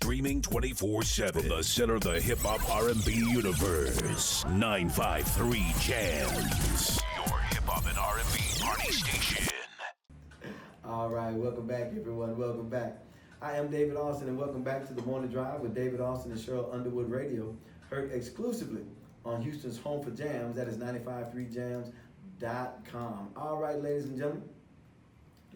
streaming 24/7 from the center of the hip-hop R&B universe. 953 JAMZ, your hip-hop and R&B party station. All right, welcome back, everyone. Welcome back. I am David Austin, and welcome back to the Morning Drive with David Austin and Cheryl Underwood Radio, heard exclusively on Houston's home for jams. That is 953jams.com. All right, ladies and gentlemen,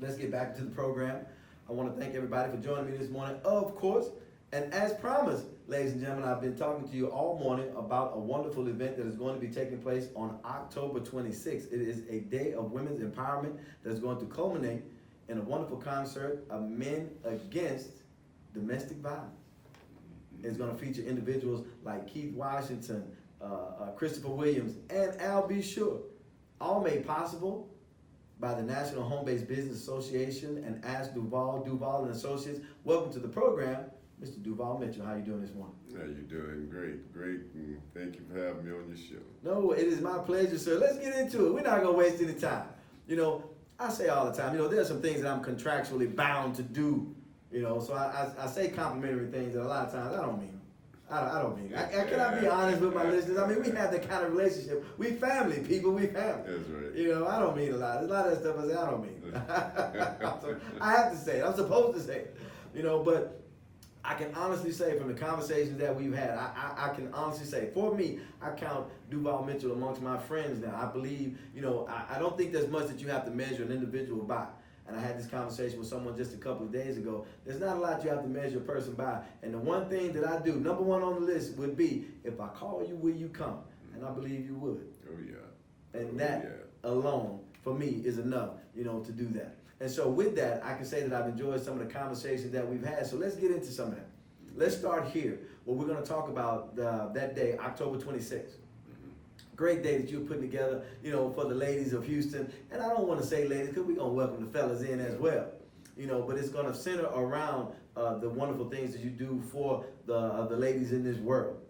let's get back to the program. I want to thank everybody for joining me this morning, of course. And as promised, ladies and gentlemen, I've been talking to you all morning about a wonderful event that is going to be taking place on October 26th. It is a day of women's empowerment that's going to culminate in a wonderful concert of Men Against Domestic Violence. It's going to feature individuals like Keith Washington, Christopher Williams, and Al B. Sure, all made possible by the National Home-Based Business Association and Ask Duval and Associates. Welcome to the program, Mr. Duval Mitchell. How you doing this morning? How you doing? Great, and thank you for having me on your show. No, it is my pleasure, sir. Let's get into it. We're not going to waste any time. You know, I say all the time, there are some things that I'm contractually bound to do, so I say complimentary things that a lot of times I don't mean them. I don't mean it. Can I be honest with my listeners? I mean, we have that kind of relationship. We family, people, we family. That's right. I don't mean a lot. There's a lot of that stuff I say, I don't mean it. I have to say it. I'm supposed to say it, but I can honestly say from the conversations that we've had, I can honestly say, for me, I count Duval Mitchell amongst my friends now. I believe, I don't think there's much that you have to measure an individual by. And I had this conversation with someone just a couple of days ago. There's not a lot you have to measure a person by. And the one thing that I do, number one on the list would be, if I call you, will you come? And I believe you would. Oh, yeah. And alone, for me, is enough, to do that. And so with that, I can say that I've enjoyed some of the conversations that we've had. So let's get into some of that. Let's start here. Well, we're going to talk about that day, October 26th. Great day that you're putting together, for the ladies of Houston. And I don't want to say ladies because we're going to welcome the fellas in as well. But it's going to center around the wonderful things that you do for the ladies in this world.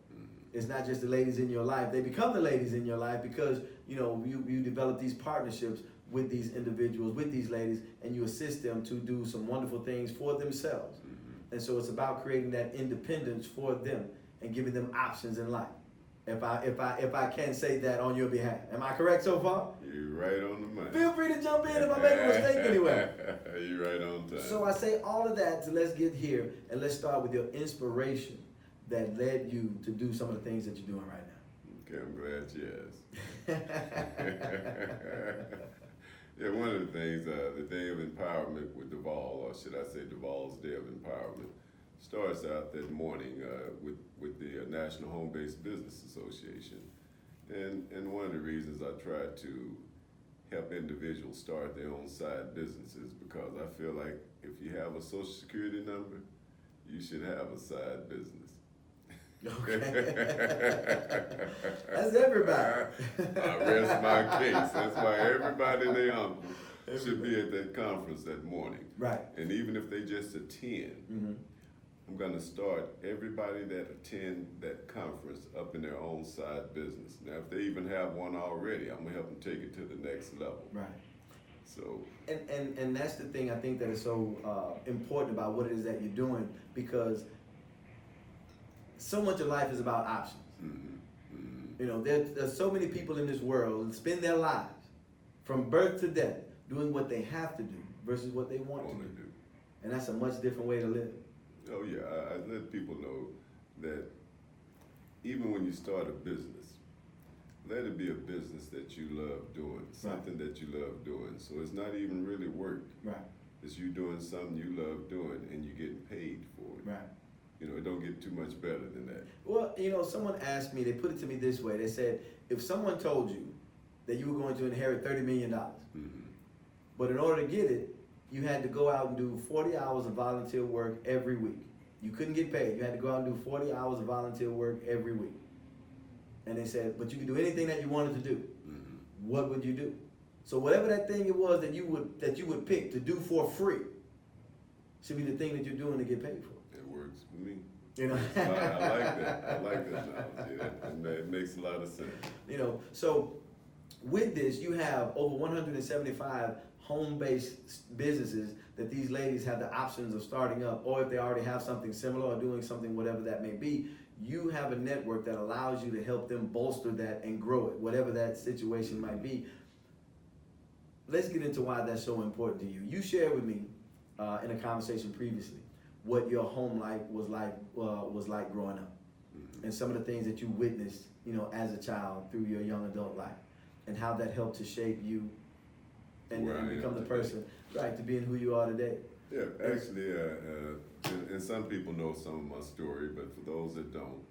It's not just the ladies in your life. They become the ladies in your life because, you develop these partnerships with these individuals, with these ladies, and you assist them to do some wonderful things for themselves. And so it's about creating that independence for them and giving them options in life. If I can say that on your behalf. Am I correct so far? You're right on the money. Feel free to jump in if I make a mistake anyway. You're right on time. So I say all of that to let's get here and let's start with your inspiration that led you to do some of the things that you're doing right now. Okay, I'm glad you asked. Yeah, one of the things, the Day of Empowerment with Duval, or should I say Duval's Day of Empowerment, starts out that morning with the National Home-Based Business Association. And one of the reasons I try to help individuals start their own side businesses, because I feel like if you have a Social Security number, you should have a side business. Okay. That's everybody. I rest my case. That's why everybody and their uncle should be at that conference that morning. Right. And even if they just attend, I'm going to start everybody that attend that conference up in their own side business. Now, if they even have one already, I'm going to help them take it to the next level. Right. So. And that's the thing I think that is so important about what it is that you're doing, because so much of life is about options. There's so many people in this world that spend their lives from birth to death doing what they have to do versus what they want to do. And that's a much different way to live. Oh yeah, I let people know that even when you start a business, let it be a business that you love doing, something that you love doing. So it's not even really work. Right. It's you doing something you love doing and you're getting paid for it. Right. It don't get too much better than that. Well, someone asked me, they put it to me this way. They said, if someone told you that you were going to inherit $30 million, but in order to get it, you had to go out and do 40 hours of volunteer work every week. You couldn't get paid. You had to go out and do 40 hours of volunteer work every week. And they said, but you could do anything that you wanted to do. What would you do? So whatever that thing it was that you would pick to do for free should be the thing that you're doing to get paid for. It works for me. I like that. I like that analogy. That makes a lot of sense. So with this, you have over 175 home-based businesses that these ladies have the options of starting up, or if they already have something similar or doing something, whatever that may be, you have a network that allows you to help them bolster that and grow it, whatever that situation might be. Let's get into why that's so important to you. You shared with me in a conversation previously what your home life was like growing up, and some of the things that you witnessed, as a child through your young adult life, and how that helped to shape you and become the person, right, to being who you are today. Yeah, actually, and some people know some of my story, but for those that don't,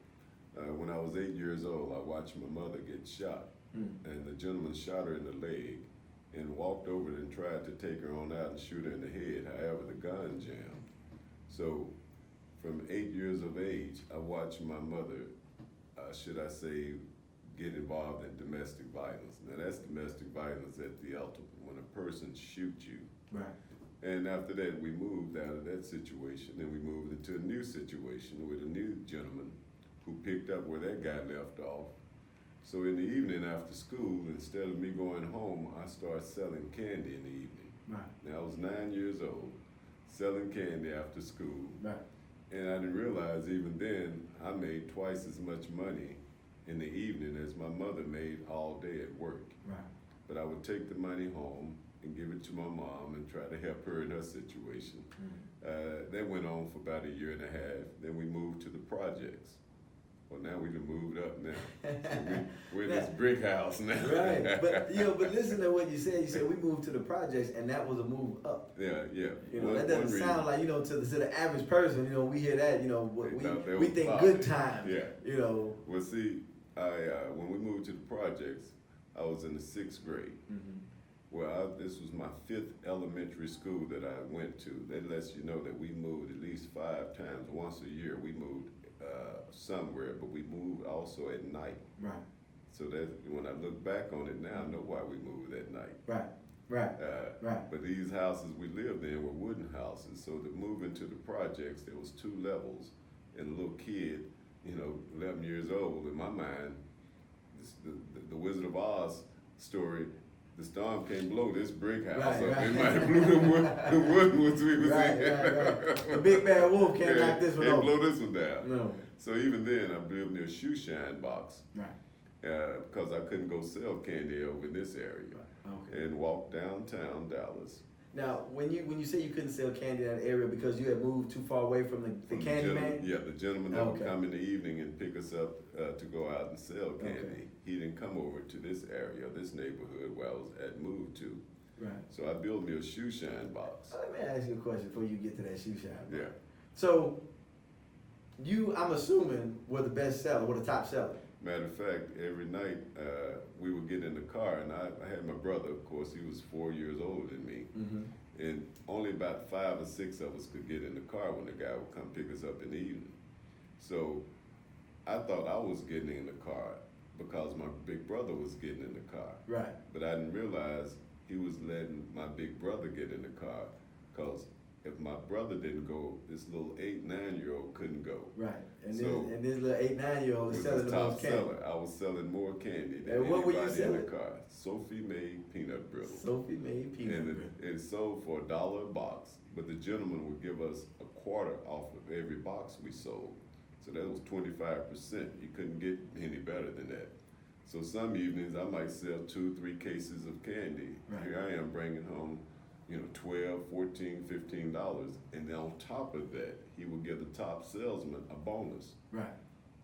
when I was 8 years old, I watched my mother get shot, and the gentleman shot her in the leg and walked over and tried to take her on out and shoot her in the head. However, the gun jammed. So from 8 years of age, I watched my mother, should I say, get involved in domestic violence. Now that's domestic violence at the ultimate, when a person shoots you. Right. And after that, we moved out of that situation, and we moved into a new situation with a new gentleman who picked up where that guy left off. So in the evening after school, instead of me going home, I started selling candy in the evening. Right. Now I was 9 years old, selling candy after school. Right. And I didn't realize even then I made twice as much money in the evening as my mother made all day at work. Right. But I would take the money home and give it to my mom and try to help her in her situation. That went on for about 1.5 years. Then we moved to the projects. Well, now we done moved up now. So we're in this brick house now. Right, but but listen to what you said. You said we moved to the projects, and that was a move up. Yeah. That doesn't sound like to the average person. We hear that. We think poverty. Good time. Yeah. Well, see, when we moved to the projects, I was in the 6th grade. Mm-hmm. Well, this was my 5th elementary school that I went to. That lets you know that we moved at least 5 times. Once a year, we moved somewhere, but we moved also at night. Right. So that when I look back on it now, I know why we moved at night. Right. But these houses we lived in were wooden houses. So to move into the projects, there was 2 levels, and a little kid, 11 years old. In my mind, the Wizard of Oz story. The storm can't blow this brick house up. It might have blew the wood once we was in. Right. The big bad wolf can't knock this one over. Can't blow this one down. No. So even then, I built me a shoe shine box. Right. Because I couldn't go sell candy over in this area. Okay. And walk downtown Dallas. Now, when you say you couldn't sell candy in that area because you had moved too far away from the candy man? Yeah, the gentleman that would come in the evening and pick us up to go out and sell candy. Okay. He didn't come over to this area, this neighborhood where I had moved to. Right. So I built me a shoe shine box. Let me ask you a question before you get to that shoe shine box. Yeah. So, I'm assuming, were the best seller, were the top seller. Matter of fact, every night we would get in the car, and I had my brother, of course, he was 4 years older than me. Mm-hmm. And only about 5 or 6 of us could get in the car when the guy would come pick us up in the evening. So I thought I was getting in the car because my big brother was getting in the car. Right. But I didn't realize he was letting my big brother get in the car, because if my brother didn't go, this little 8, 9-year-old couldn't go. Right. And so this little 8, 9-year-old is selling the most candy. Seller. I was selling more candy than and what anybody were you selling? in the car. Sophie made peanut brittle. Sophie made peanut brittle. It sold for $1 a box, but the gentleman would give us a quarter off of every box we sold. So that was 25%. You couldn't get any better than that. So some evenings I might sell 2, 3 cases of candy. Right. Here I am bringing home, $12, $14, $15, and then on top of that, he would give the top salesman a bonus. Right.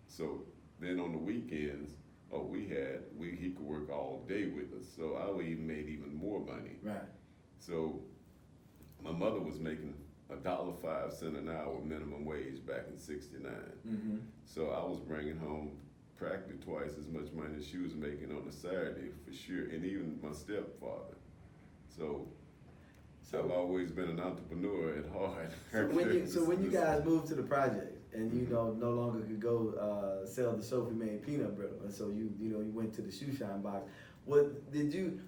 So then on the weekends, he could work all day with us. So I even made even more money. Right. So my mother was making $1.05 an hour minimum wage back in '69. Mm-hmm. So I was bringing home practically twice as much money as she was making on a Saturday for sure, and even my stepfather. So I've always been an entrepreneur at heart. So when you guys moved to the project and you no longer could go sell the Sophie made peanut brittle, and so you went to the shoe shine box. What did you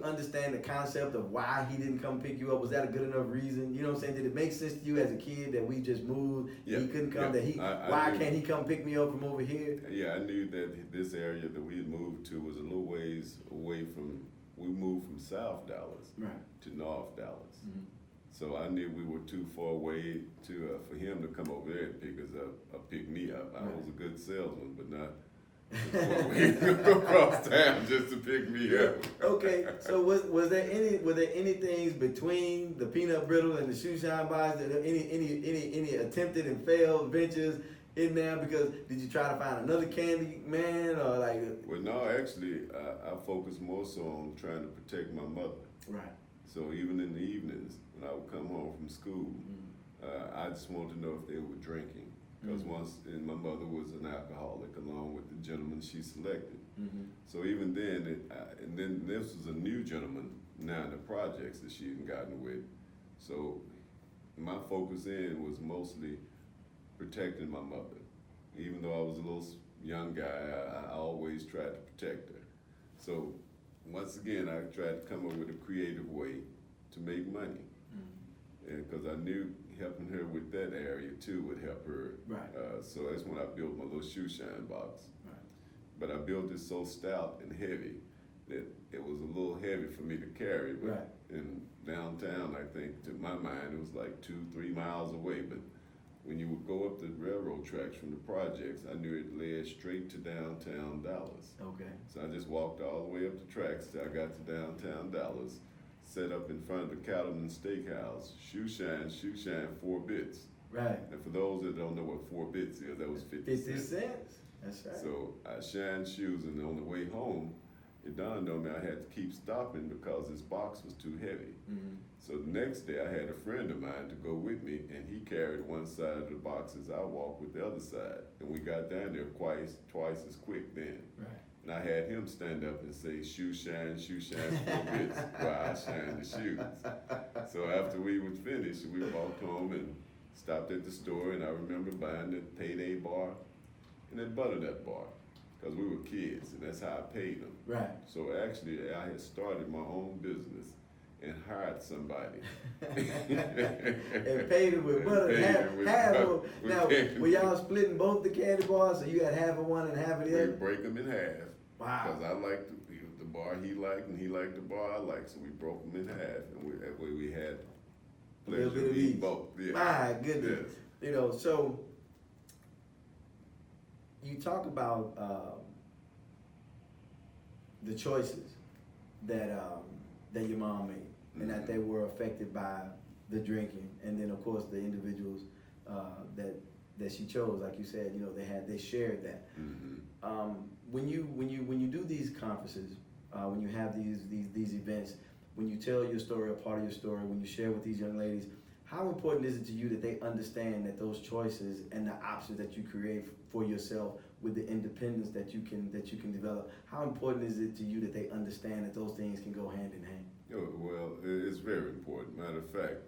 understand the concept of why he didn't come pick you up? Was that a good enough reason? You know what I'm saying? Did it make sense to you as a kid that we just moved? Yeah, he couldn't come. Why can't he come pick me up from over here? Yeah, I knew that this area that we had moved to was a little ways away from we moved from South Dallas to North Dallas. So I knew we were too far away for him to come over there and pick us up or pick me up. I was a good salesman, but not across town just to pick me up. Okay, so were there any things between the peanut brittle and the shoe shine box? Any attempted and failed ventures in there? Because did you try to find another candy man or like? Well, no, actually, I focused more so on trying to protect my mother. Right. So even in the evenings when I would come home from school, I just wanted to know if they were drinking. Because and my mother was an alcoholic along with the gentleman she selected. So even then, and then this was a new gentleman now in the projects that she had gotten with. So my focus in was mostly protecting my mother. Even though I was a little young guy, I always tried to protect her. So once again, I tried to come up with a creative way to make money. And because I knew helping her with that area too would help her. Right. So that's when I built my little shoe shine box. Right. But I built it so stout and heavy that it was a little heavy for me to carry. But in downtown, I think, to my mind, it was like 2-3 miles away. But when you would go up the railroad tracks from the projects, I knew it led straight to downtown Dallas. Okay. So I just walked all the way up the tracks till I got to downtown Dallas, set up in front of the Cattleman Steakhouse, shoe shine, 4 bits. Right. And for those that don't know what 4 bits is, that was 50 cents. 50 cents. That's right. So I shined shoes, and on the way home, it dawned on me I had to keep stopping because this box was too heavy. So the next day, I had a friend of mine to go with me, and he carried one side of the box as I walked with the other side. And we got down there twice as quick then. Right. And I had him stand up and say, shoe shine, 4 bits, while I shine the shoes. So after we was finished, we walked home and stopped at the store, and I remember buying the payday bar and that butternut bar, because we were kids, and that's how I paid them. Right. So actually, I had started my own business and hired somebody. And paid it with butter. Now, were y'all splitting both the candy bars, so you got half of one and half of the other? We break them in half. Wow. Because I liked the bar he liked, and he liked the bar I liked, so we broke them in half, and that way we had pleasure to eat both. Yeah. My goodness. Yes. You know, so you talk about the choices that your mom made, and that they were affected by the drinking, and then of course the individuals that she chose, like you said, you know, they shared that. When you do these conferences, when you have these events, when you tell your story, a part of your story, when you share with these young ladies, how important is it to you that they understand that those choices and the options that you create for yourself with the independence that you can develop, how important is it to you that they understand that those things can go hand in hand? Oh, well, it's very important. Matter of fact,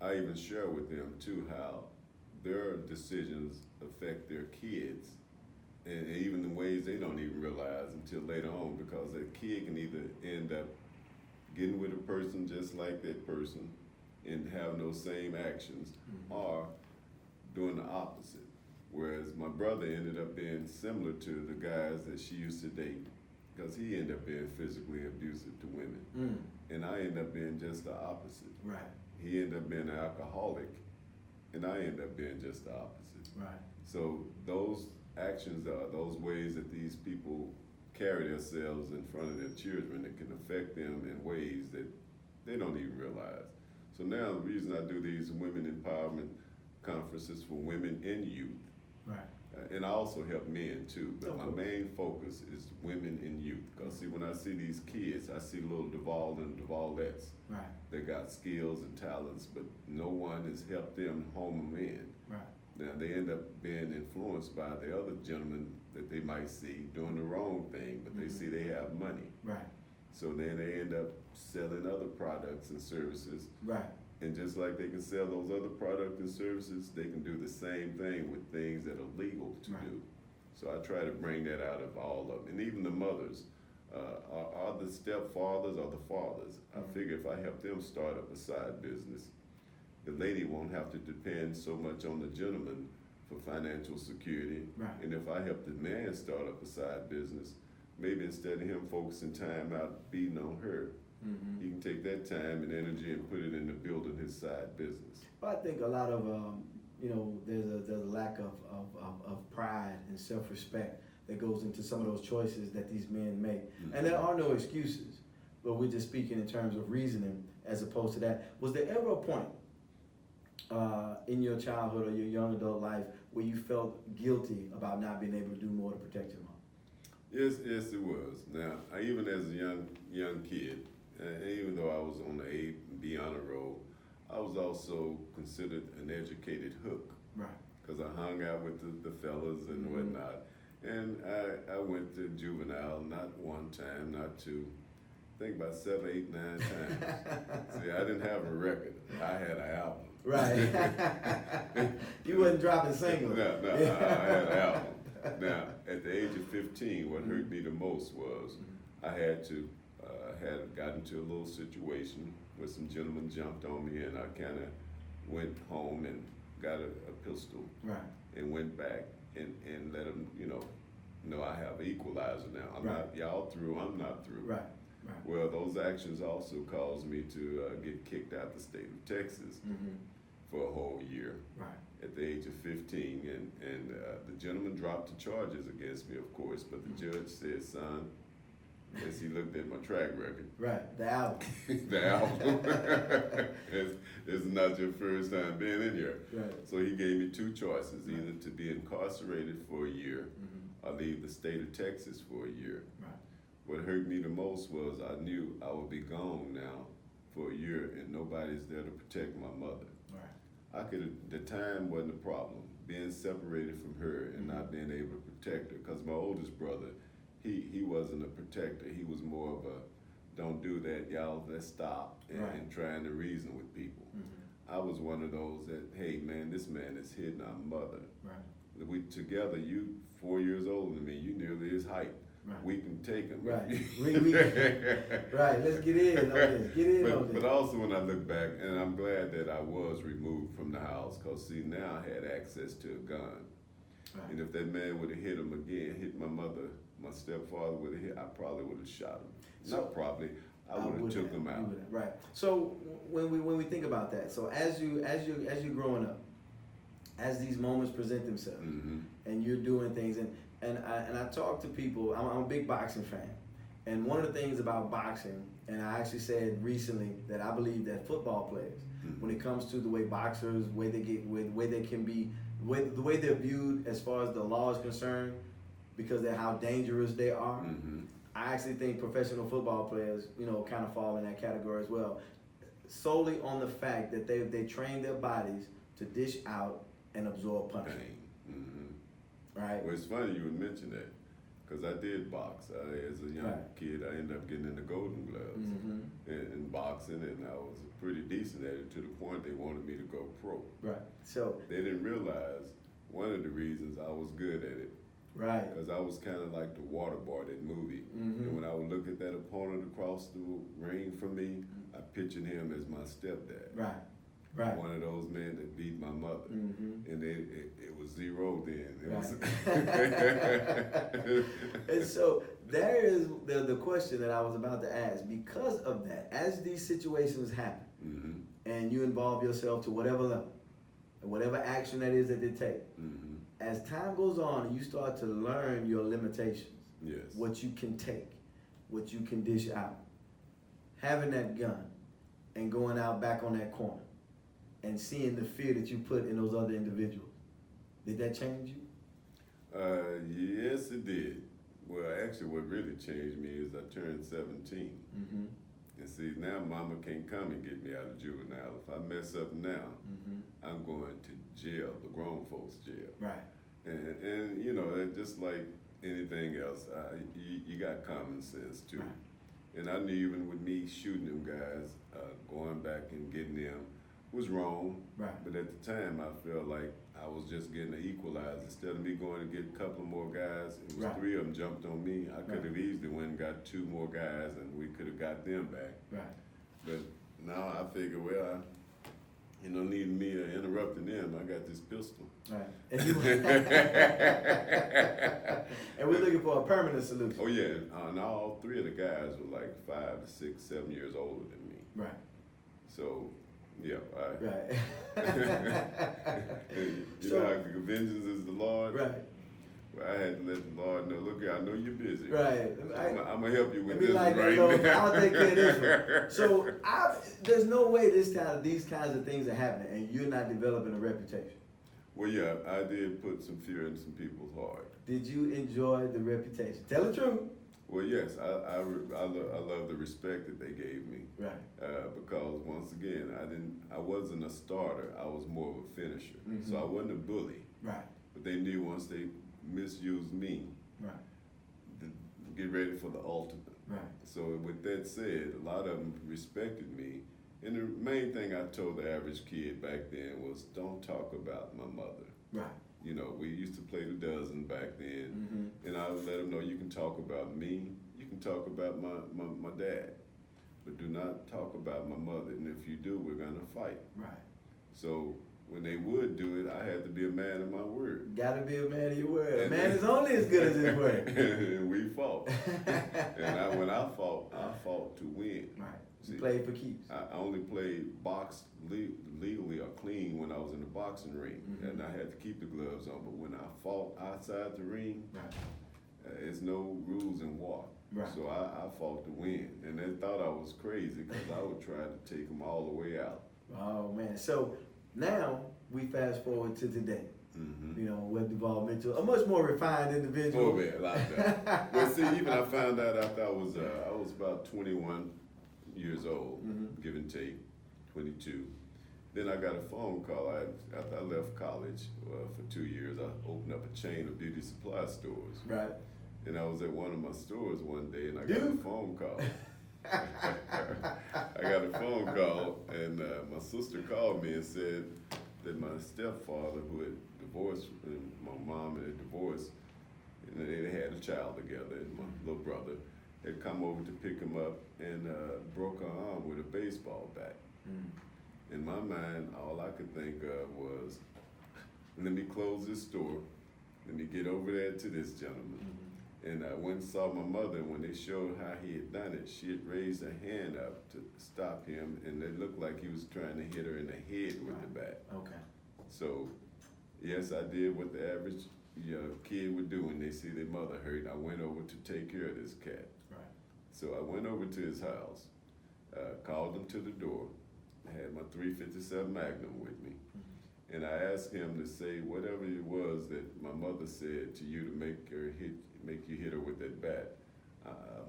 I even share with them too how their decisions affect their kids, and even in ways they don't even realize until later on, because a kid can either end up getting with a person just like that person and having those same actions, or doing the opposite. Whereas my brother ended up being similar to the guys that she used to date, because he ended up being physically abusive to women. And I ended up being just the opposite. Right. He ended up being an alcoholic, and I ended up being just the opposite. Right. So those actions are those ways that these people carry themselves in front of their children that can affect them in ways that they don't even realize. So now the reason I do these women empowerment conferences for women and youth, right. And I also help men too, but Of my course. main focus is women and youth. Because see, when I see these kids, I see little Duval and Duvalettes. Right. They got skills and talents, but no one has helped them home them in. Right. Now they end up being influenced by the other gentlemen that they might see doing the wrong thing, but they see they have money. Right. So then they end up selling other products and services. Right. And just like they can sell those other products and services, they can do the same thing with things that are legal to do. So I try to bring that out of all of them. And even the mothers, are the stepfathers or the fathers. I figure if I help them start up a side business, the lady won't have to depend so much on the gentleman for financial security. Right. And if I help the man start up a side business, maybe instead of him focusing time out beating on her, he can take that time and energy and put it into building his side business. Well, I think a lot of, there's a lack of pride and self-respect that goes into some of those choices that these men make. And there are no excuses, but we're just speaking in terms of reasoning as opposed to that. Was there ever a point in your childhood or your young adult life where you felt guilty about not being able to do more to protect your mom? Yes, it was. Now, even as a young kid, even though I was on the A and B honor roll, I was also considered an educated hook. Right. Because I hung out with the fellas and whatnot. And I went to juvenile not one time, not two, I think about 7, 8, 9 times. See, I didn't have a record. I had an album. Right. You wasn't dropping singles. No, I had an album. Now, at the age of 15, what hurt me the most was I had gotten into a little situation where some gentlemen jumped on me, and I kind of went home and got a pistol. Right. And went back and let them, know I have an equalizer now. I'm not, y'all through, I'm not through. Right. Well, those actions also caused me to get kicked out the state of Texas for a whole year at the age of 15. And the gentleman dropped the charges against me, of course, but the judge said, son, as he looked at my track record. Right, the album. The album. It's not your first time being in here. Right. So he gave me two choices, either to be incarcerated for a year or leave the state of Texas for a year. Right. What hurt me the most was I knew I would be gone now for a year and nobody's there to protect my mother. Right. The time wasn't a problem, being separated from her and not being able to protect her, because my oldest brother, he wasn't a protector. He was more of a, don't do that, y'all, let's stop, and trying to reason with people. I was one of those that, hey man, this man is hitting our mother. Right. We together, you 4 years older than me, you nearly his height. Right. We can take him. Right. Right, let's get in on this. But also when I look back, and I'm glad that I was removed from the house, because see, now I had access to a gun. Right. And if that man would have hit him again, hit my mother, my stepfather would have hit, I probably would have shot him. So, not probably, I would have took him out. Right. So when we think about that, so as you're growing up, as these moments present themselves, and you're doing things, and I talk to people. I'm a big boxing fan, and one of the things about boxing, and I actually said recently that I believe that football players, when it comes to the way boxers, the way they're viewed as far as the law is concerned, because of how dangerous they are. I actually think professional football players, kind of fall in that category as well, solely on the fact that they train their bodies to dish out and absorb punishment. Right. Well, it's funny you would mention that, because I did box. As a young kid, I ended up getting in the Golden Gloves in boxing, and I was pretty decent at it to the point they wanted me to go pro. Right. So they didn't realize one of the reasons I was good at it. Right. Because I was kind of like the water boy, that movie. And when I would look at that opponent across the ring from me, I pictured him as my stepdad. Right. Right. One of those men that beat my mother. And it was zero then. And so there is the question that I was about to ask. Because of that, as these situations happen, and you involve yourself to whatever level, and whatever action that is that they take, as time goes on and you start to learn your limitations, what you can take, what you can dish out, having that gun and going out back on that corner and seeing the fear that you put in those other individuals, did that change you? Yes, it did. Well, actually, what really changed me is I turned 17. And see, now mama can't come and get me out of juvenile. If I mess up now, I'm going to jail, the grown folks jail. Right. And just like anything else, you got common sense too. Right. And I knew even with me shooting them guys, going back and getting them was wrong. Right. But at the time, I felt like I was just getting an equalizer. Instead of me going to get a couple more guys, it was 3 of them jumped on me. I could have easily went and got 2 more guys, and we could have got them back. Right. But now I figure, well, no need me interrupting them. I got this pistol. Right. And we're looking for a permanent solution. Oh yeah, and all three of the guys were like 5 to 6, 7 years older than me. Right. So, yeah, Right. you know how vengeance is the Lord? Right. Well, I had to let the Lord know, look, I know you're busy. Right. I'm going to help you with Be this like, right Lord, now. I'll take care of this one. So there's no way these kinds of things are happening and you're not developing a reputation. Well, yeah, I did put some fear in some people's heart. Did you enjoy the reputation? Tell the truth. Well, yes, I love the respect that they gave me. Right. Because once again, I wasn't a starter. I was more of a finisher. Mm-hmm. So I wasn't a bully. Right. But they knew once they misused me, Right. to get ready for the ultimate. Right. So with that said, a lot of them respected me. And the main thing I told the average kid back then was, don't talk about my mother. Right. You know, we used to play the dozen back then, Mm-hmm. and I would let them know, you can talk about me, you can talk about my dad, but do not talk about my mother, and if you do, we're gonna fight. Right. So when they would do it, I had to be a man of my word. Gotta be a man of your word. A man is only as good as his word. And we fought. And when I fought to win. Right. See, You played for keeps. I only played box legally or clean when I was in the boxing ring, Mm-hmm. and I had to keep the gloves on. But when I fought outside the ring, Right. there's no rules in war. Right. So I fought to win, and they thought I was crazy because I would try to take them all the way out. Oh man. So now we fast forward to today. Mm-hmm. You know, with Duval Mitchell, a much more refined individual. Oh man, like that. Well, see, even I found out after I was about 21 years old, Mhm. give and take, 22. Then I got a phone call. After I left college for 2 years, I opened up a chain of beauty supply stores. Right. And I was at one of my stores one day, and I got a phone call. I got a phone call, and my sister called me and said that my stepfather, who had divorced, and my mom had divorced, and they had a child together, and my little brother had come over to pick him up and broke her arm with a baseball bat. Mm. In my mind, all I could think of was, let me close this store, let me get over there to this gentleman. Mm-hmm. And I went and saw my mother, and when they showed how he had done it, she had raised her hand up to stop him, and it looked like he was trying to hit her in the head with the bat. Okay. So, yes, I did what the average kid would do when they see their mother hurt. I went over to take care of this cat. Right. So I went over to his house, called him to the door. I had my .357 Magnum with me. Mm-hmm. And I asked him to say whatever it was that my mother said to you to make you hit her with that bat,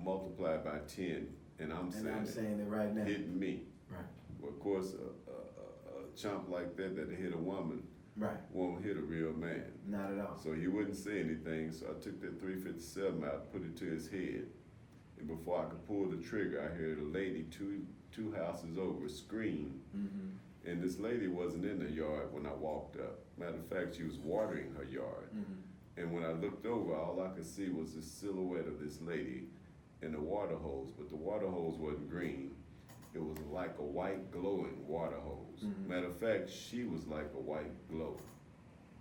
multiply by 10, and I'm saying it right now. hitting me. Right. Well, of course, a chump like that hit a woman Right. won't hit a real man. Not at all. So he wouldn't say anything, so I took that .357 out, put it to his head, and before I could pull the trigger, I heard a lady two houses over scream. Mm-hmm. And this lady wasn't in the yard when I walked up. Matter of fact, she was watering her yard. Mm-hmm. And when I looked over, all I could see was the silhouette of this lady in the water hose, but the water hose wasn't green. It was like a white glowing water hose. Mm-hmm. Matter of fact, she was like a white glow.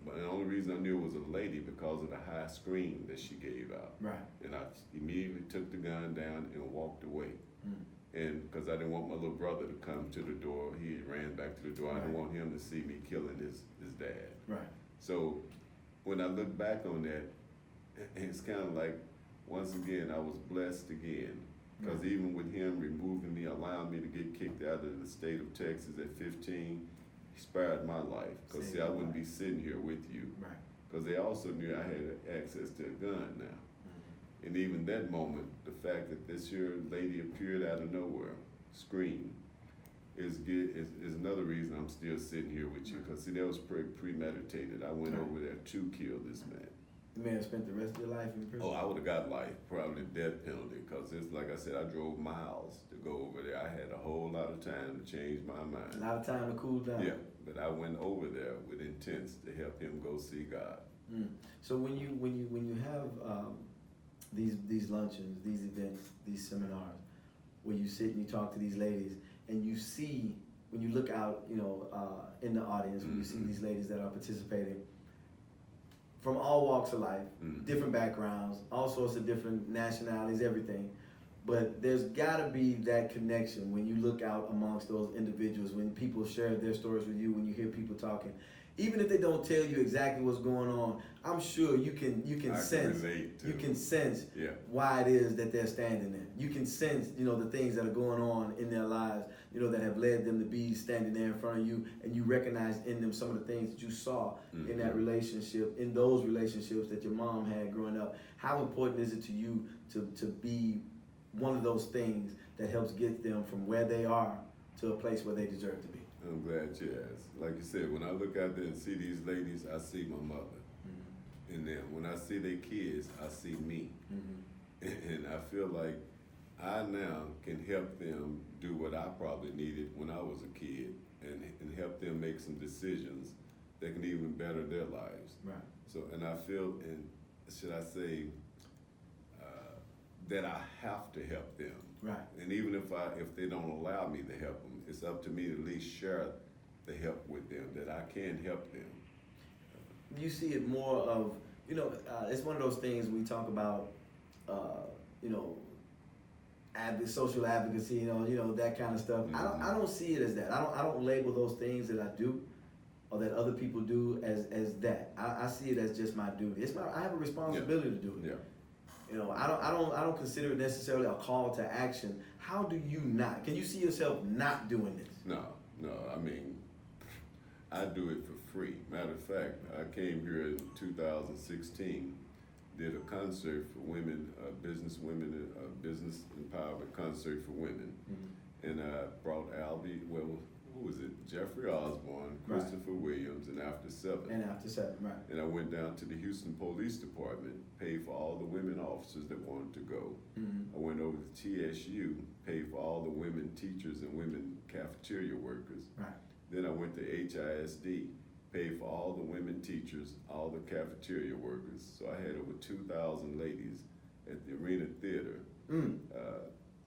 But the only reason I knew it was a lady because of the high scream that she gave out. Right. And I immediately took the gun down and walked away. Mm. And because I didn't want my little brother to come to the door, he ran back to the door. I didn't Right. want him to see me killing his dad. Right. So when I look back on that, it's kind of like, once again, I was blessed again. Because Right. even with him removing me, allowing me to get kicked out of the state of Texas at 15, he spared my life. Because Saved see, I your wouldn't life. be sitting here with you. Right. Because they also knew I had access to a gun now. Mm-hmm. And even that moment, the fact that this here lady appeared out of nowhere, screamed, is another reason I'm still sitting here with you. Because see, that was premeditated. I went Right. over there to kill this man. You may have spent the rest of your life in prison. Oh, I would have got life, probably death penalty. Because it's like I said, I drove miles to go over there. I had a whole lot of time to change my mind. A lot of time to cool down. Yeah, but I went over there with intents to help him go see God. Mm. So when you have these luncheons, these events, these seminars, where you sit and you talk to these ladies, and you see when you look out, in the audience, when you see Mhm. these ladies that are participating, from all walks of life, different backgrounds, all sorts of different nationalities, everything. But there's gotta be that connection when you look out amongst those individuals, when people share their stories with you, when you hear people talking. Even if they don't tell you exactly what's going on, I'm sure you can sense Yeah. why it is that they're standing there. You can sense, the things that are going on in their lives, that have led them to be standing there in front of you, and you recognize in them some of the things that you saw in that relationship, in those relationships that your mom had growing up. How important is it to you to be one of those things that helps get them from where they are to a place where they deserve to be? I'm glad you asked. Like you said, when I look out there and see these ladies, I see my mother in them. When I see their kids, I see me. And I feel like I now can help them do what I probably needed when I was a kid, and help them make some decisions that can even better their lives. Right. So, and I feel, and should I say, that I have to help them. Right. And even if they don't allow me to help them, it's up to me to at least share the help with them, that I can help them. You see it more of, it's one of those things we talk about, social advocacy, that kind of stuff. I don't see it as that. I don't label those things that I do or that other people do as that. I see it as just my duty. I have a responsibility to do it. Yeah. I don't consider it necessarily a call to action. How do you not? Can you see yourself not doing this? No. I mean, I do it for free. Matter of fact, I came here in 2016, did a concert for women, business empowerment concert for women, and I brought who was it? Jeffrey Osborne, Christopher Williams, and After Seven. Right. And I went down to the Houston Police Department, paid for all the women officers that wanted to go. I went over to TSU, paid for all the women teachers and women cafeteria workers. Right. Then I went to HISD, paid for all the women teachers, all the cafeteria workers. So I had over 2,000 ladies at the Arena Theater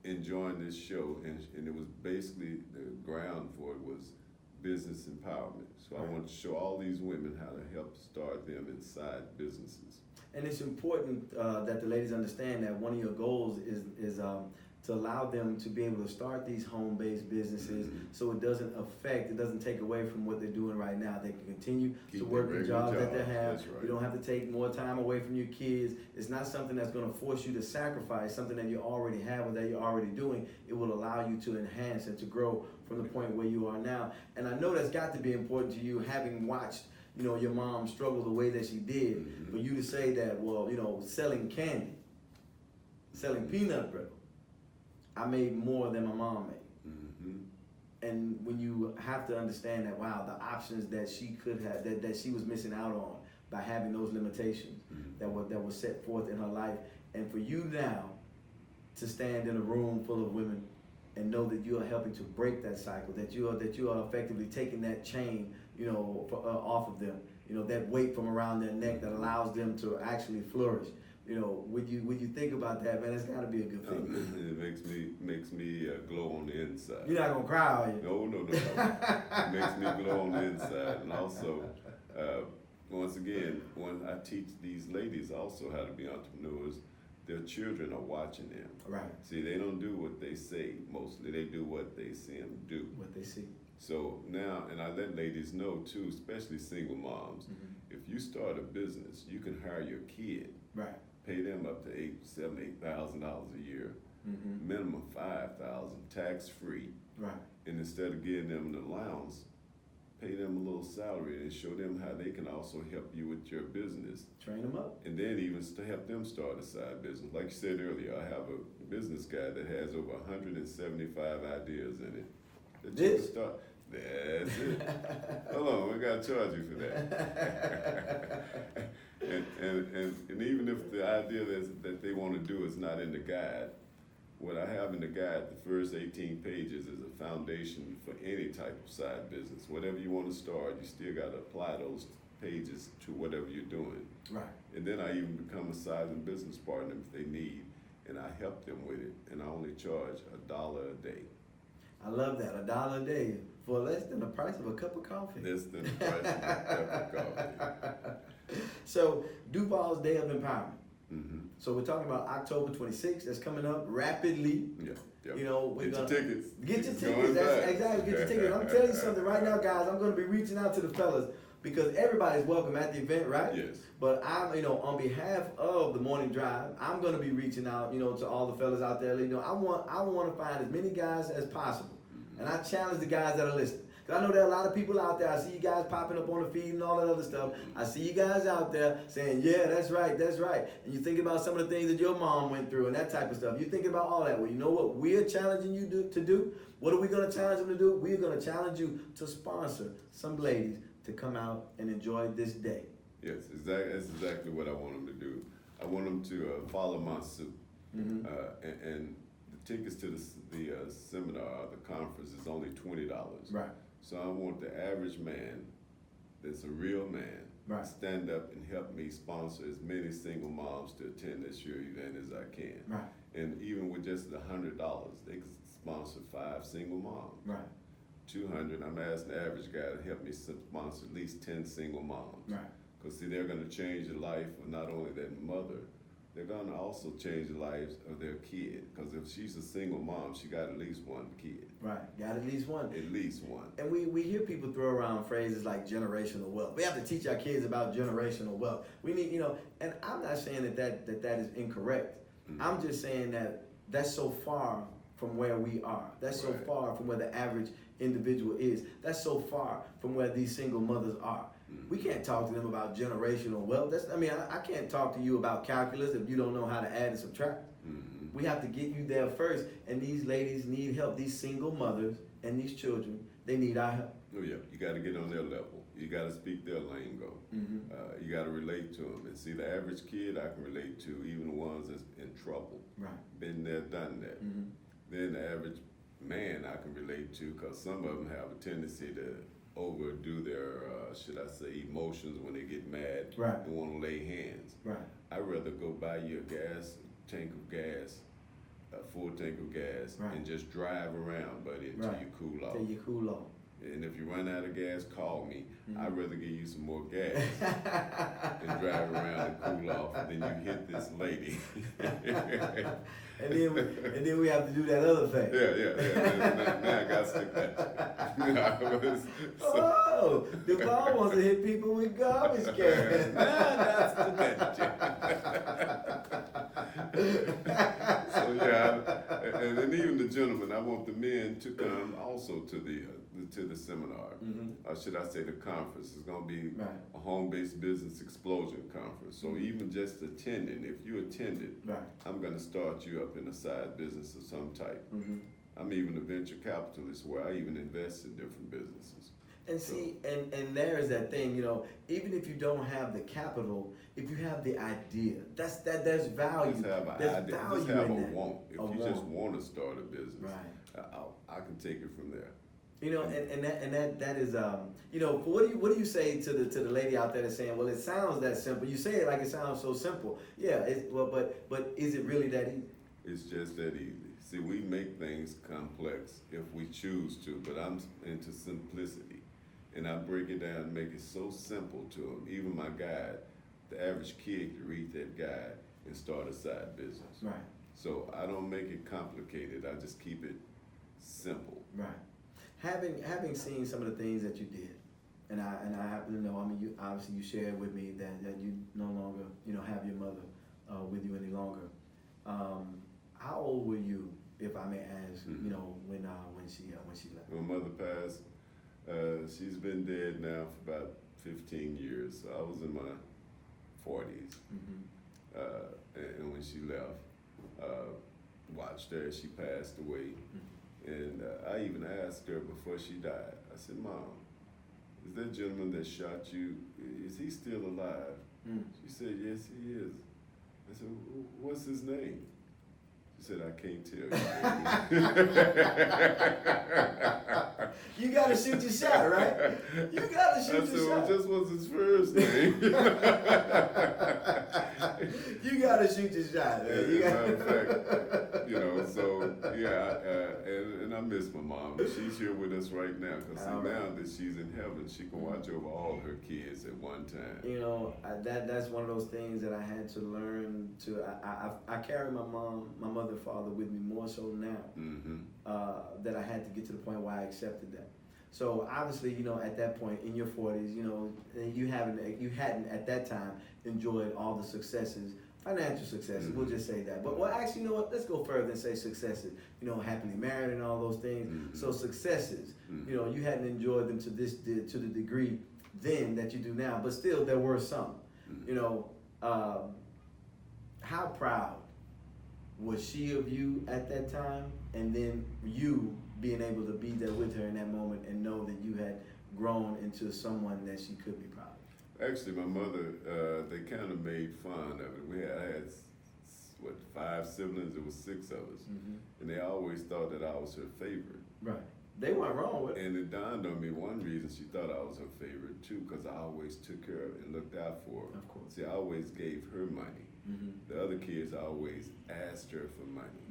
enjoying this show, and it was basically, the ground for it was business empowerment. So I wanted to show all these women how to help start them inside businesses. And it's important that the ladies understand that one of your goals is to allow them to be able to start these home-based businesses, so it doesn't take away from what they're doing right now. They can continue to work the jobs that they have. That's right. You don't have to take more time away from your kids. It's not something that's going to force you to sacrifice something that you already have or that you're already doing. It will allow you to enhance and to grow from the point where you are now. And I know that's got to be important to you, having watched your mom struggle the way that she did, for you to say that, selling candy, selling peanut brittle, I made more than my mom made. And when you have to understand that, wow, the options that she could have, that she was missing out on by having those limitations that were set forth in her life, and for you now to stand in a room full of women and know that you are helping to break that cycle, that you are effectively taking that chain, off of them, that weight from around their neck that allows them to actually flourish. When you think about that, man, it's got to be a good thing. It makes me glow on the inside. You're not gonna cry, are you? No. It makes me glow on the inside, and also, once again, when I teach these ladies also how to be entrepreneurs, their children are watching them. Right. See, they don't do what they say mostly; they do what they see them do. What they see. So now, and I let ladies know too, especially single moms, if you start a business, you can hire your kid. Right. Pay them up to $8,000 a year, minimum $5,000, tax free. Right. And instead of giving them an allowance, pay them a little salary and show them how they can also help you with your business. Train them up. And then even to help them start a side business. Like you said earlier, I have a business guy that has over 175 ideas in it. That you can start. That's it. Hold on, we gotta charge you for that. and even if the idea that they want to do is not in the guide, what I have in the guide, the first 18 pages, is a foundation for any type of side business. Whatever you want to start, you still got to apply those pages to whatever you're doing. Right. And then I even become a side and business partner if they need, and I help them with it, and I only charge $1 a day. I love that, $1 a day for less than the price of a cup of coffee. Less than the price of a cup of coffee. So Duval's Day of Empowerment. Mm-hmm. So we're talking about October 26th. That's coming up rapidly. Yeah. Yep. You know, we're Get your gonna tickets. get your It's tickets. going That's back. exactly. Get your tickets. I'm telling you something right now, guys. I'm going to be reaching out to the fellas because everybody's welcome at the event, right? Yes. But I'm, on behalf of the morning drive, I'm going to be reaching out, to all the fellas out there. I want to find as many guys as possible, and I challenge the guys that are listening. Cause I know there are a lot of people out there. I see you guys popping up on the feed and all that other stuff. I see you guys out there saying, yeah, that's right. And you think about some of the things that your mom went through and that type of stuff. You think about all that. Well, you know what we're challenging you to do? What are we going to challenge them to do? We're going to challenge you to sponsor some ladies to come out and enjoy this day. Yes, exactly. That's exactly what I want them to do. I want them to follow my suit. Mm-hmm. And the tickets to the seminar, the conference, is only $20. Right. So I want the average man that's a real man Right. stand up and help me sponsor as many single moms to attend this year event as I can. Right. And even with just $100, they can sponsor 5 single moms. Right. 200, I'm asking the average guy to help me sponsor at least 10 single moms. Right. Because see, they're going to change the life of not only their mother, they're going to also change the lives of their kid. Because if she's a single mom, she got at least one kid. Right. Got at least one. At least one. And we hear people throw around phrases like generational wealth. We have to teach our kids about generational wealth. We need, and I'm not saying that is incorrect. Mm-hmm. I'm just saying that that's so far from where we are. That's so Right. far from where the average individual is. That's so far from where these single mothers are. Mm-hmm. We can't talk to them about generational wealth. I can't talk to you about calculus if you don't know how to add and subtract. Mm-hmm. We have to get you there first. And these ladies need help. These single mothers and these children, they need our help. Oh yeah, you got to get on their level. You got to speak their lingo. Mm-hmm. You got to relate to them. And see, the average kid I can relate to, even the ones that's in trouble. Right. Been there, done that. Mm-hmm. Then the average man I can relate to, because some of them have a tendency to overdo their, should I say, emotions when they get mad. Right. And want to lay hands. Right. I'd rather go buy you a tank of gas, a full tank of gas, Right. and just drive around, buddy, until Right. you cool off. Till you cool off. And if you run out of gas, call me. Mm-hmm. I'd rather give you some more gas and drive around and cool off than you hit this lady. And then we have to do that other thing. Yeah. Now I got to stick that. Oh, Duval wants to hit people with garbage cans. So yeah, and then even the gentlemen, I want the men to come also to the seminar. Mm-hmm. Should I say the conference? It's going to be Right. a home-based business explosion conference. So even just attending, if you attended, Right. I'm going to start you up in a side business of some type. Mm-hmm. I'm even a venture capitalist where I even invest in different businesses. And see, and there's that thing, even if you don't have the capital, if you have the idea, there's value. Just have an There's idea. value Just have in a that. want. If A you want. just want to start a business, Right. I can take it from there. That is what do you say to the lady out there that's saying, well, it sounds that simple. You say it like it sounds so simple. Yeah, but is it really that easy? It's just that easy. See, we make things complex if we choose to, but I'm into simplicity. And I break it down and make it so simple to them. Even my guide, the average kid can read that guide and start a side business. Right. So I don't make it complicated. I just keep it simple. Right. Having seen some of the things that you did, and I happen to know. You shared with me that you no longer have your mother with you any longer. How old were you, if I may ask? Mm-hmm. When she left. My mother passed. She's been dead now for about 15 years. So I was in my 40s. Mm-hmm. And when she left, watched her as she passed away. Mm-hmm. And I even asked her before she died, I said, Mom, is that gentleman that shot you, is he still alive? Mm. She said, yes, he is. I said, what's his name? She said, I can't tell you. You gotta shoot your shot, right? You gotta shoot I said, your well, shot. just what's his first name? You gotta shoot your shot, man. As a matter of fact, You know, so yeah, and I miss my mom. She's here with us right now because now that she's in heaven, she can watch over all her kids at one time. You know, that's one of those things that I had to learn to. I carry my mother, father with me more so now that I had to get to the point where I accepted that. So obviously, you know, at that point in your 40s, you know, you hadn't at that time enjoyed all the successes, financial successes. We'll just say that. But well, actually, you know what? Let's go further and say successes. You know, happily married and all those things. So successes, you know, you hadn't enjoyed them to the degree then that you do now. But still, there were some. You know, how proud was she of you at that time, and then you being able to be there with her in that moment and know that you had grown into someone that she could be proud of? Actually, my mother, they kind of made fun of it. I had, 5 siblings? There was 6 of us. And they always thought that I was her favorite. Right. They weren't wrong with it. And it dawned on me one reason she thought I was her favorite too, because I always took care of her and looked out for her. Of course. See, I always gave her money. The other kids, I always asked her for money.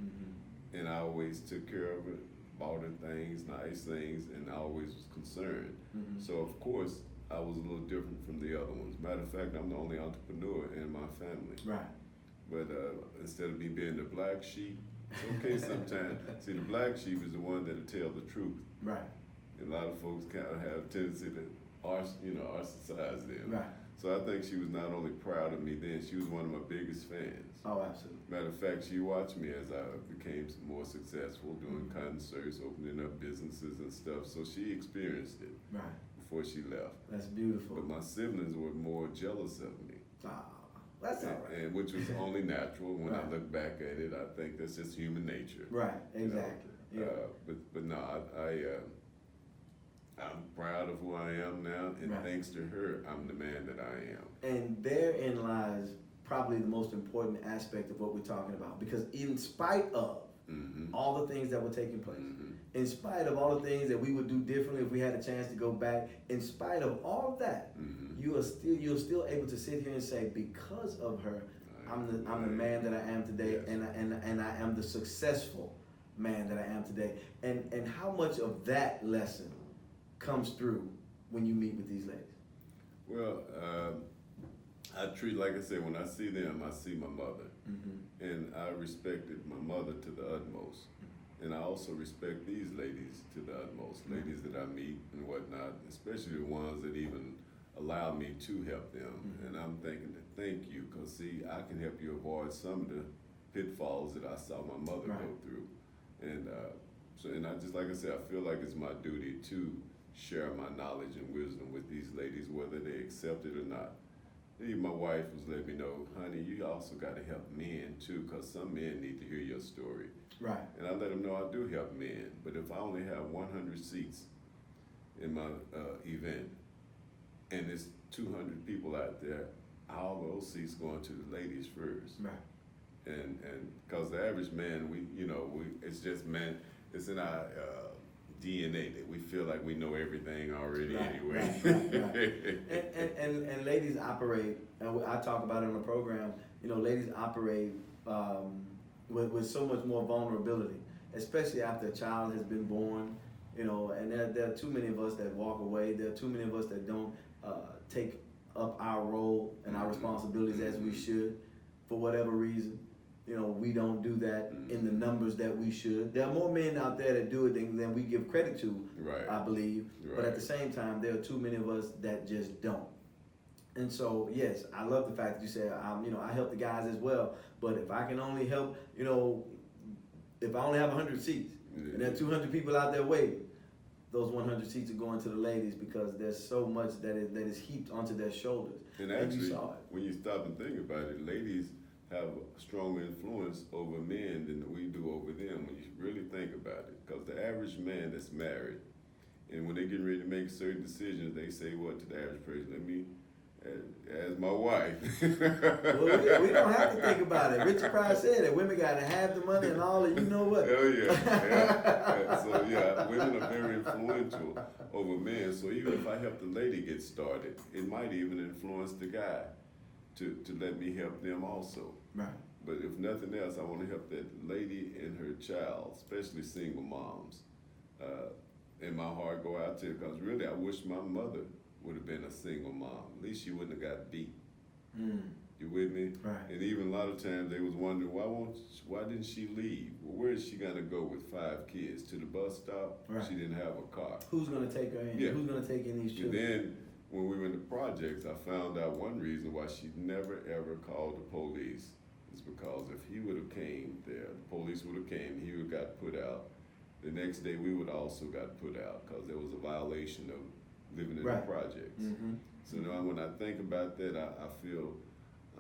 And I always took care of her, bought her things, nice things, and I always was concerned. So of course, I was a little different from the other ones. Matter of fact, I'm the only entrepreneur in my family. Right. But instead of me being the black sheep, it's okay sometimes. See, the black sheep is the one that'll tell the truth. Right. And a lot of folks kind of have a tendency to ostracize them. Right. So I think she was not only proud of me then, she was one of my biggest fans. Oh, absolutely. Matter of fact, she watched me as I became more successful, doing concerts, opening up businesses and stuff. So she experienced it before she left. That's beautiful. But my siblings were more jealous of me. That's all right. And which was only natural. When I look back at it, I think that's just human nature. Right, exactly. You know? But no, I'm proud of who I am now, and thanks to her, I'm the man that I am. And therein lies probably the most important aspect of what we're talking about, because in spite of all the things that were taking place, in spite of all the things that we would do differently if we had a chance to go back, in spite of all of that, you're still able to sit here and say, because of her, I'm the man that I am today, and I am the successful man that I am today. And how much of that lesson comes through when you meet with these ladies? Well, I treat, like I said, when I see them, I see my mother. And I respected my mother to the utmost. And I also respect these ladies to the utmost, ladies that I meet and whatnot, especially the ones that even allow me to help them. And I'm thinking that thank you, because see, I can help you avoid some of the pitfalls that I saw my mother go through. And and I just, like I said, I feel like it's my duty to share my knowledge and wisdom with these ladies, whether they accept it or not. Even my wife was letting me know, honey, you also got to help men too, because some men need to hear your story. Right. And I let them know I do help men, but if I only have 100 seats in my event, and there's 200 people out there, all those seats going to the ladies first. Right. And because the average man, it's just man, it's in our DNA that we feel like we know everything already anyway. Right. And ladies operate, and I talk about it on the program, ladies operate with so much more vulnerability, especially after a child has been born, and there are too many of us that walk away. There are too many of us that don't take up our role and our responsibilities as we should for whatever reason. We don't do that in the numbers that we should. There are more men out there that do it than we give credit to, I believe. But at the same time, there are too many of us that just don't. And so, yes, I love the fact that you said, I help the guys as well. But if I can only help, if I only have 100 seats and there are 200 people out there waiting, those 100 seats are going to the ladies, because there's so much that is heaped onto their shoulders. And actually, when you stop and think about it, ladies have a stronger influence over men than we do over them when you really think about it. Because the average man that's married, and when they get ready to make certain decisions, they say what to the average person? Let me, as my wife. Well, we don't have to think about it. Richard Pryor said that women got to have the money and all, and you know what? Hell yeah. So women are very influential over men. So even if I help the lady get started, it might even influence the guy. to let me help them also. Right. But if nothing else, I want to help that lady and her child, especially single moms. And my heart go out to her, because really I wish my mother would have been a single mom. At least she wouldn't have got beat. You with me? Right. And even a lot of times they was wondering, why didn't she leave? Well, where is she gonna go with 5 kids? To the bus stop? Right. She didn't have a car. Who's gonna take her in? Yeah. Who's gonna take in these And children? then when we were in the projects, I found out one reason why she never ever called the police is because if he would have came there, the police would have came, he would have got put out. The next day we would also got put out because there was a violation of living in Right. the projects. Mm-hmm. So now when I think about that, I feel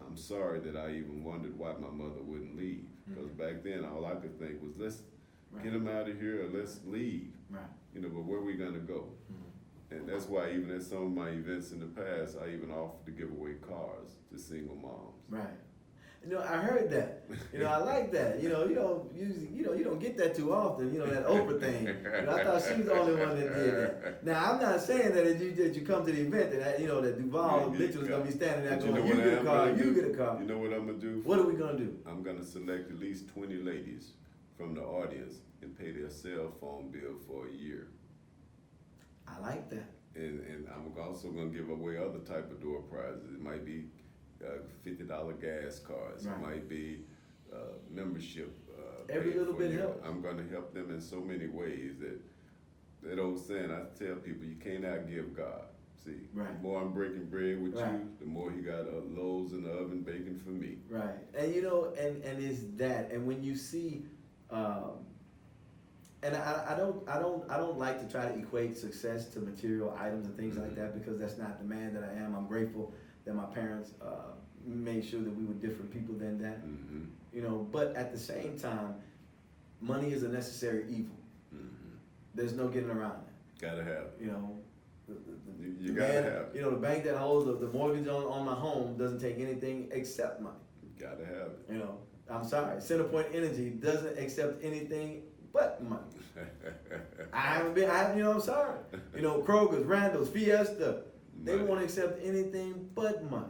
I'm sorry that I even wondered why my mother wouldn't leave. Because back then all I could think was, let's get him out of here or let's leave. Right. You know, but where are we gonna go? And that's why even at some of my events in the past, I even offered to give away cars to single moms. Right. You know, I heard that. You know, I like that. You don't get that too often. You know, that Oprah thing. I thought she was the only one that did that. Now, I'm not saying that you come to the event that that Duval Mitchell is gonna be standing there going, you get a car, you get a car. You know what I'm gonna do? What are we gonna do? I'm gonna select at least 20 ladies from the audience and pay their cell phone bill for a year. I like that. And I'm also gonna give away other type of door prizes. It might be $50 gas cards. Right. It might be membership. Every paid little for a bit year. helps. I'm gonna help them in so many ways that old saying I tell people, you can't outgive God. See, Right. the more I'm breaking bread with Right. you, the more He got loaves in the oven baking for me. Right. And and it's that. And when you see, and I don't like to try to equate success to material items and things like that, because that's not the man that I am. I'm grateful that my parents made sure that we were different people than that. But at the same time, money is a necessary evil. There's no getting around that. Gotta have it. You The gotta man, have it. the bank that holds the mortgage on my home doesn't take anything except money. Gotta have it. I'm sorry, Centerpoint Energy doesn't accept anything but money. I'm sorry. Kroger's, Randall's, Fiesta, they Money. won't accept anything but money.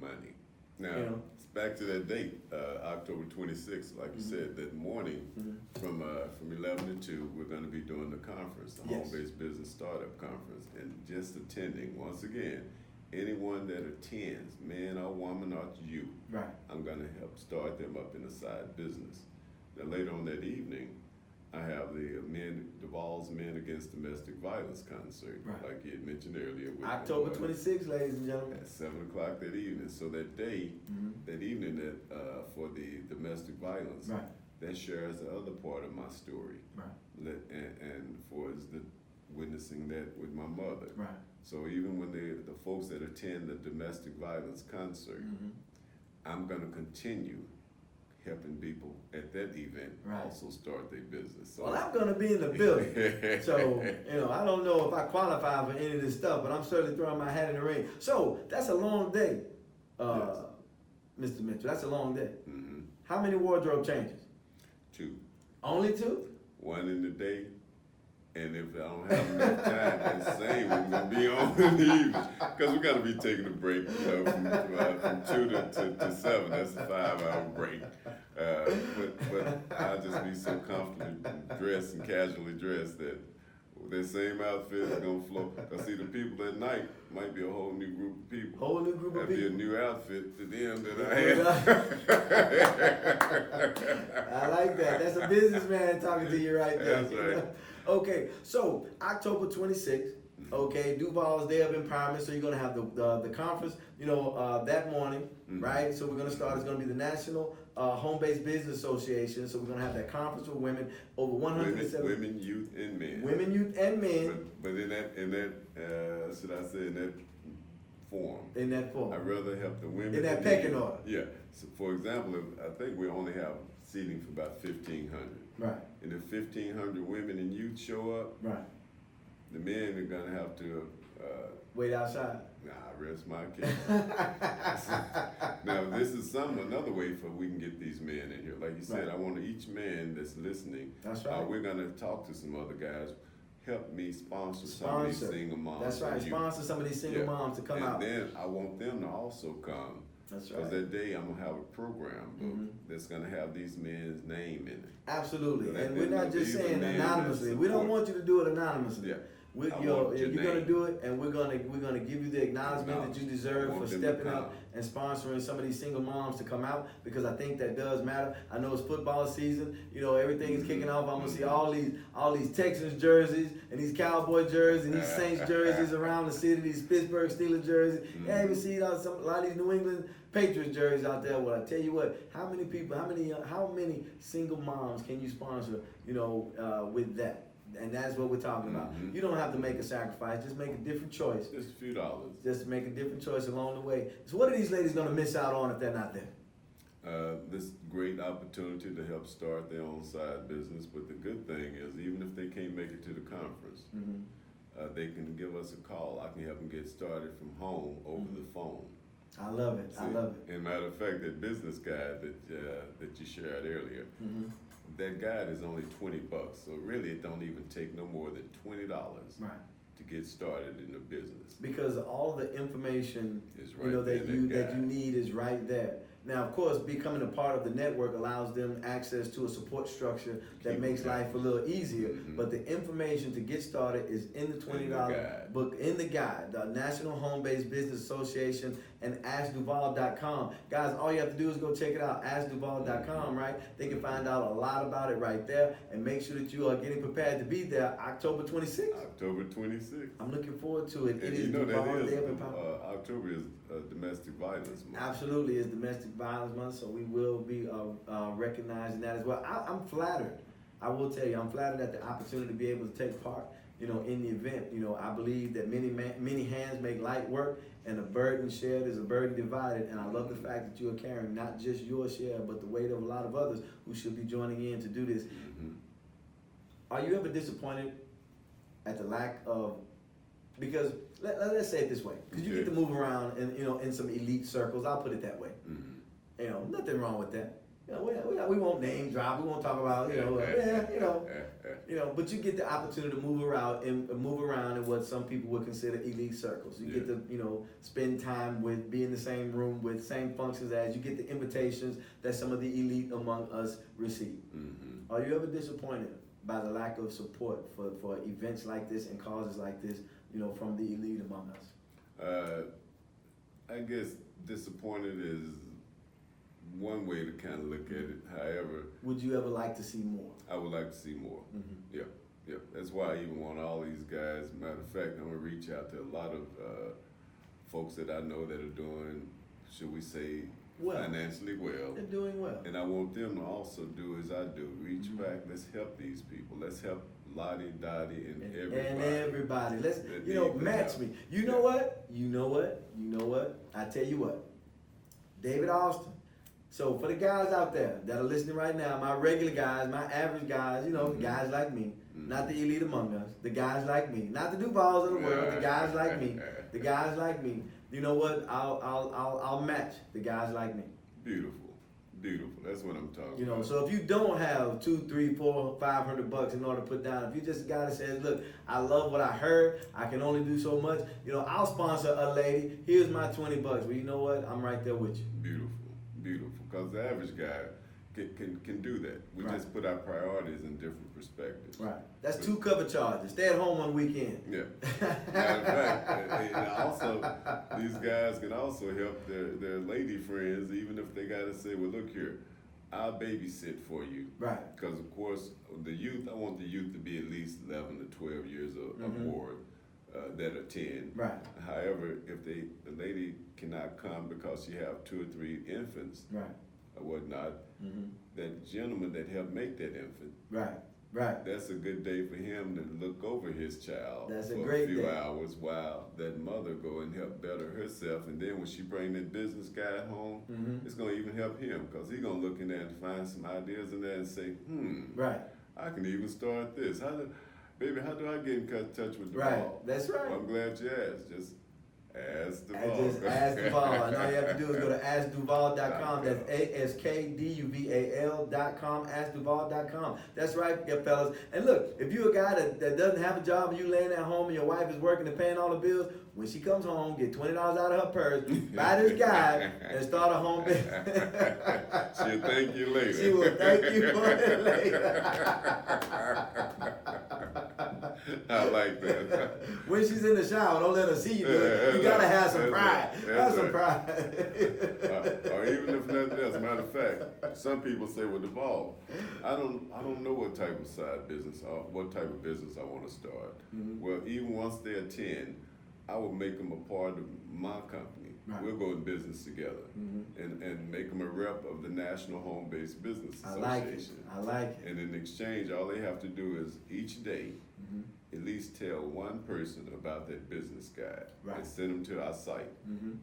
Money. Now, You back to that date, October 26th, like you said, that morning from 11 to 2, we're going to be doing the conference, the Yes. Home-Based Business Startup Conference. And just attending, once again, anyone that attends, man or woman or you, Right. I'm going to help start them up in a side business. Now, later on that evening, I have the Duval's Men Against Domestic Violence concert, Right. like you had mentioned earlier. with October my- 26th, ladies and gentlemen. at 7 o'clock that evening. So that day, that evening, that for the domestic violence, Right. that shares the other part of my story. Right. And for the witnessing that with my mother. Right. So even when the folks that attend the domestic violence concert, I'm gonna continue helping people at that event Right. also start their business. So Well, I'm going to be in the building. So, I don't know if I qualify for any of this stuff, but I'm certainly throwing my hat in the ring. So, that's a long day, Mr. Mitchell. That's a long day. How many wardrobe changes? 2. Only 2? 1 in the day, and if I don't have enough time, that same one's gonna be on in the evening. Because we gotta be taking a break, from 2 to 7. That's a 5-hour break. But I'll just be so comfortably dressed and casually dressed that that same outfit is gonna flow. Cause see, the people at night might be a whole new group of people. Whole new group of That'd be a people. new outfit to them that I had. I like that. That's a businessman talking to you right there. That's right. Okay, so October 26th, okay, Duval's Day of Empowerment. So you're gonna have the conference, that morning, right? So we're gonna start. It's gonna be the National Home-Based Business Association. So we're gonna have that conference with women, over 170 women, youth, and men. women, youth, and men But in that should I say in that form, in that form. I'd rather help the women. In that and pecking men. order. Yeah. So for example, I think we only have seating for about 1,500. Right, And if 1,500 women and youth show up, right. the men are gonna have to. Wait outside. Rest my case. Now, this is another way for we can get these men in here. Like you said, Right. I want each man that's listening. That's right. We're gonna talk to some other guys help me sponsor some of these single moms. That's right. Sponsor some of these single moms to come out. And then I want them to also come. That's right. Because that day I'm gonna have a program book that's gonna have these men's name in it. Absolutely. And we're not just saying anonymously. We don't want you to do it anonymously. Yeah. You're gonna do it, and we're gonna give you the acknowledgement that you deserve for stepping up and sponsoring some of these single moms to come out, because I think that does matter. I know it's football season, everything is kicking off. I'm gonna see all these Texans jerseys and these Cowboy jerseys and these Saints jerseys around the city, these Pittsburgh Steelers jerseys. I even see a lot of these New England Patriots jerseys out there. Well, I tell you what, how many single moms can you sponsor, with that? And that's what we're talking about. You don't have to make a sacrifice. Just make a different choice. Just a few dollars. Just make a different choice along the way. So what are these ladies going to miss out on if they're not there? This great opportunity to help start their own side business. But the good thing is, even if they can't make it to the conference, they can give us a call. I can help them get started from home over the phone. I love it. I love it. And matter of fact, that business guide that you shared earlier, that guide is only $20. So really, it don't even take no more than $20 to get started in the business. Because all the information is right that you need is right there. Now, of course, becoming a part of the network allows them access to a support structure that makes life a little easier. But the information to get started is in the $20 book, in the guide, the National Home-Based Business Association and AskDuval.com. Guys, all you have to do is go check it out, AskDuval.com, right? They can find out a lot about it right there, and make sure that you are getting prepared to be there October 26th. October 26th. I'm looking forward to it. And it is Duval Day of Empowerment. October is Domestic Violence Month. Absolutely, it's Domestic Violence Month, so we will be recognizing that as well. I'm flattered. I will tell you, I'm flattered at the opportunity to be able to take part, in the event. I believe that many hands make light work, and a burden shared is a burden divided. And I love the fact that you are carrying not just your share, but the weight of a lot of others who should be joining in to do this. Are you ever disappointed at the lack of? Because let's say it this way, because you get to move around in some elite circles. I'll put it that way. Nothing wrong with that. We won't name drop. We won't talk about But you get the opportunity to move around in what some people would consider elite circles. You get to spend time with, be in the same room with, same functions as. You get the invitations that some of the elite among us receive. Are you ever disappointed by the lack of support for events like this and causes like this? From the elite among us? I guess disappointed is one way to kind of look at it. However, would you ever like to see more? I would like to see more. Yeah. That's why I even want all these guys. Matter of fact, I'm gonna reach out to a lot of folks that I know that are doing, should we say, financially well. They're doing well. And I want them to also do as I do. Reach back. Let's help these people. Let's help Lottie, Dottie, and everybody. And everybody. Let's, match me. You know what? I tell you what. David Austin. So for the guys out there that are listening right now, my regular guys, my average guys, guys like me, not the elite among us, the guys like me, not the Duvals of the world, the guys like me, the guys like me. You know what? I'll match the guys like me. Beautiful. That's what I'm talking about. So if you don't have $200, $300, $400, $500 in order to put down, if you just a guy that says, look, I love what I heard, I can only do so much, I'll sponsor a lady, here's my $20. Well, you know what? I'm right there with you. Beautiful. Because the average guy can do that. We just put our priorities in different perspectives. Right. That's 2 cover charges. Stay at home on the weekend. Yeah. Matter of fact, and also, these guys can also help their lady friends, even if they got to say, well, look here, I'll babysit for you. Right. Because, of course, I want the youth to be at least 11 to 12 years or more that attend. Right. However, if the lady cannot come because she have 2 or 3 infants, or whatnot, that gentleman that helped make that infant, that's a good day for him to look over his child for a few hours while that mother go and help better herself. And then when she bring that business guy home, it's going to even help him, because he's going to look in there and find some ideas in there and say, I can even start this. How do I get in touch with the ball? That's right. Well, I'm glad you asked. Just Ask And Duval. just ask Duval. And all you have to do is go to askduval.com. That's ASKDUVAL.com. Askduval.com. That's right, yeah, fellas. And look, if you're a guy that doesn't have a job and you laying at home and your wife is working and paying all the bills, when she comes home, get $20 out of her purse, buy this guide, and start a home business. She'll thank you later. She will thank you for it later. I like that. When she's in the shower, don't let her see you do it. You gotta have some pride. Have some pride. Or even if nothing else. Matter of fact, some people say, "Well, Duval, I don't know what type of side business or what type of business I want to start." Mm-hmm. Well, even once they're 10, I will make them a part of my company. Right. We'll go in business together and make them a rep of the National Home-Based Business Association. I like it. And in exchange, all they have to do is each day at least tell one person about that business guide and send them to our site. And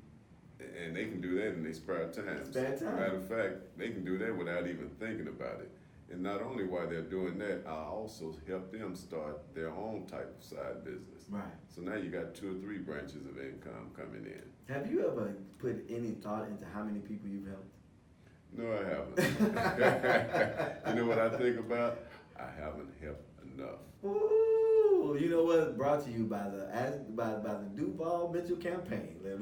they can do that in their spare time. Spare time. Matter of fact, they can do that without even thinking about it. And not only while they're doing that, I also help them start their own type of side business. Right. So now you got 2 or 3 branches of income coming in. Have you ever put any thought into how many people you've helped? No, I haven't. You know what I think about? I haven't helped enough. Ooh, you know what? Brought to you by the Duval Mitchell campaign. You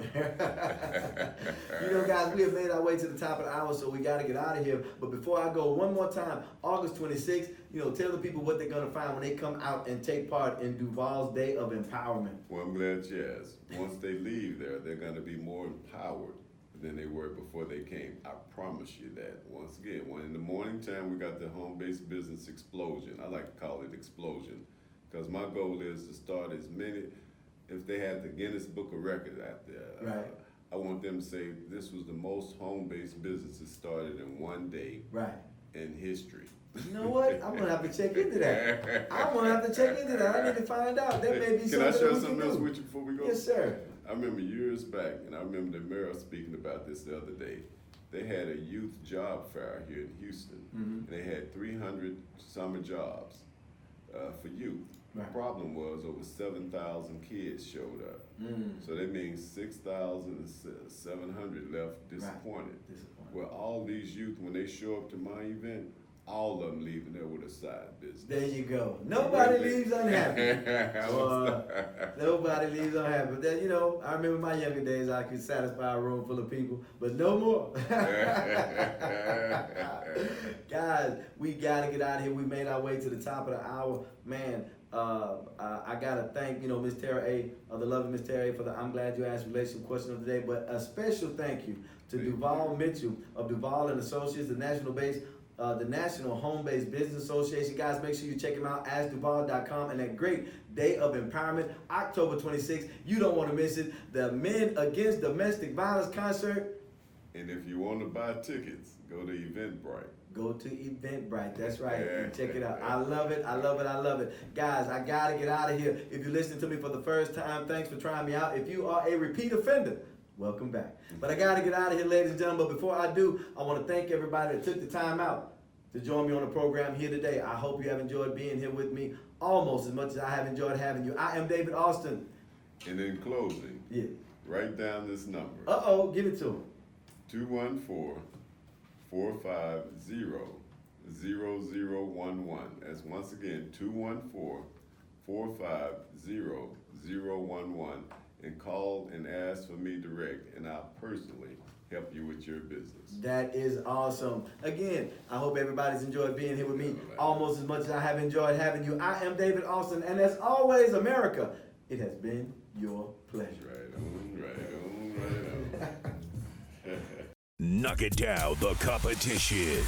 know, guys, we have made our way to the top of the hour, so we got to get out of here. But before I go, one more time, August 26th, tell the people what they're going to find when they come out and take part in Duval's Day of Empowerment. Well, I'm glad you asked. Once they leave there, they're going to be more empowered than they were before they came. I promise you that. Once again, when in the morning time, we got the home-based business explosion. I like to call it explosion because my goal is to start as many, if they had the Guinness Book of Records out there, Right. I want them to say this was the most home-based businesses started in one day in history. You know what? I'm gonna have to check into that. I need to find out. There may be Can something. I share we something can else do. with you before we go? Yes, sir. I remember years back, and I remember the mayor speaking about this the other day. They had a youth job fair here in Houston, and they had 300 summer jobs for youth. Right. The problem was over 7,000 kids showed up. So that means 6,700 left disappointed. Well, all these youth, when they show up to my event, all of them leaving there with a side business. There you go. Nobody leaves unhappy. Nobody leaves unhappy. But then, I remember my younger days, I could satisfy a room full of people, but no more. Guys, we got to get out of here. We made our way to the top of the hour. Man, I got to thank, Miss Tara A, the lovely Miss Tara A, for the I'm Glad You Asked relationship question of the day. But a special thank you to Duval Mitchell of Duval and Associates, the National Home-Based Business Association. Guys, make sure you check him out, askduval.com, and that great Day of Empowerment, October 26th. You don't want to miss it. The Men Against Domestic Violence concert. And if you want to buy tickets, go to Eventbrite. Go to Eventbrite. That's right. And check it out. I love it. I love it. I love it. Guys, I got to get out of here. If you're listening to me for the first time, thanks for trying me out. If you are a repeat offender, welcome back. But I got to get out of here, ladies and gentlemen. But before I do, I want to thank everybody that took the time out to join me on the program here today. I hope you have enjoyed being here with me almost as much as I have enjoyed having you. I am David Austin. And in closing, write down this number. Uh-oh, give it to him. 214-450-0011. That's once again 214-450-0011. And call and ask for me direct, and I'll personally help you with your business. That is awesome. Again, I hope everybody's enjoyed being here with me almost as much as I have enjoyed having you. I am David Austin, and as always, America, it has been your pleasure. Right on, right on, right on. Knock it down, the competition.